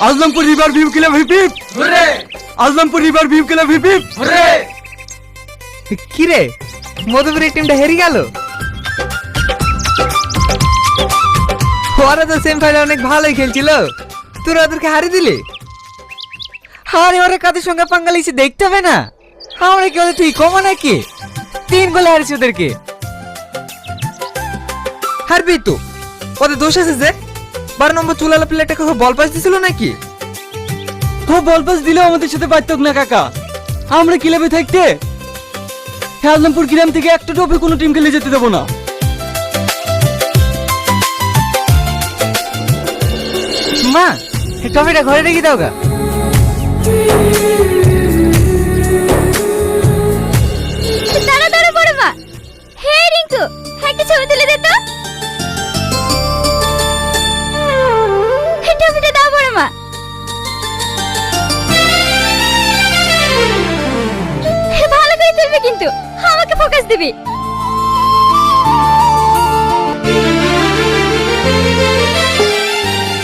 Azlampur river view club hip hip hooray! Ajlampur river view club hip hip hooray! কি রে, মধুপুরের টিমটা হেরে গেল। ওরা তো সেমিফাইনালে অনেক ভালোই খেলছিল, তোরা ওদেরকে হারিয়ে দিলি। আরে ওরা কাদের সঙ্গে পাঙ্গা লিখছে দেখতে হবে না? আমরা কি ওদের ঠিক কমা নাকি? 3 গোলে হারিয়েছি ওদেরকে। হারবি তো, ওদের দোষ আছে যে 12 নম্বর চুলালা প্লেয়ারটাকে বল পাস দিছিল নাকি? ও বল পাস দিলেও আমাদের সাথে পারতক না কাকা। আমরা ক্লাবে থাকতে আজলামপুর গ্রাম থেকে একটা ট্রফি কোনো টিম খেলে যেতে দেবো না। মা, ট্রফিটা ঘরে রেখে দাও গা। দাঁড়া দাঁড়া বড় মা। হে রিঙ্কু, একটা ছবি তুলে দে তো। ট্রফিটা দাও বড় মা। ভালো করে তুলবি কিন্তু, আমাকে ফোকাস দিবি।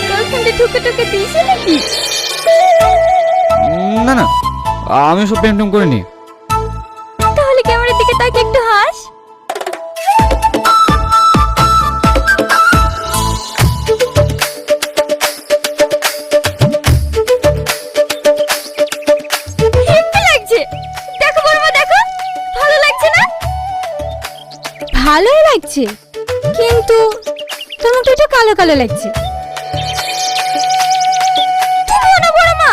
গার্লফ্রেন্ডে ঠুকে ঠুকে দিয়েছে নাকি? না না, আমি সব প্রেম টেম করিনি। তাহলে ক্যামেরার দিকে তাকে একটু হাস। হেব্বি লাগছে। দেখো বড়মা, দেখো ভালো লাগছে না? ভালোই লাগছে, কিন্তু তোমাকে একটু কালো কালো লাগছে। তুমিও না বড়মা,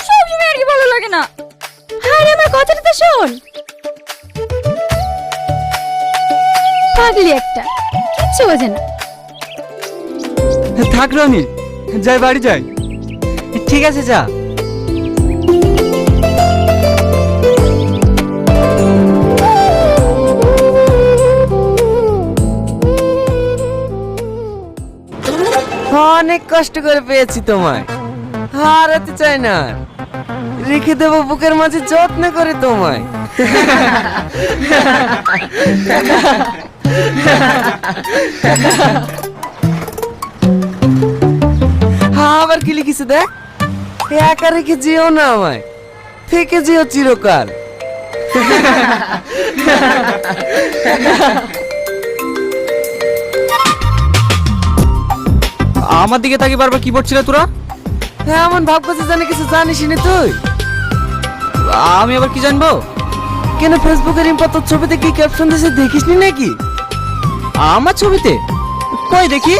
সবসময় আর কি ভালো লাগে না। আরে আমার কথাটা তো শোন। পাগলি একটা, কিচ্ছু বোঝে না। থাক রনি, যাই বাড়ি যাই। ঠিক আছে যা। অনেক কষ্ট করে পেয়েছি তোমায়, হারাতে চাই না। রেখে দেবো বুকের মাঝে যত্ন করে তোমায়। আবার কি লিখিস দেখ, একা রেখে যেও না আমায়, থেকে যেও চিরকাল। আমার দিকে তাকিয়ে বারবার কি পড়ছিল তোরা? এমন ভাব করছে জানে কিছু জানিস নি তুই? আমি আবার কি জানবো? কেন ফেসবুকের ইম্পা তোর ছবিতে কি ক্যাপশন দিয়েছে দেখিস নি নাকি? আমার ছবিতে কই দেখি?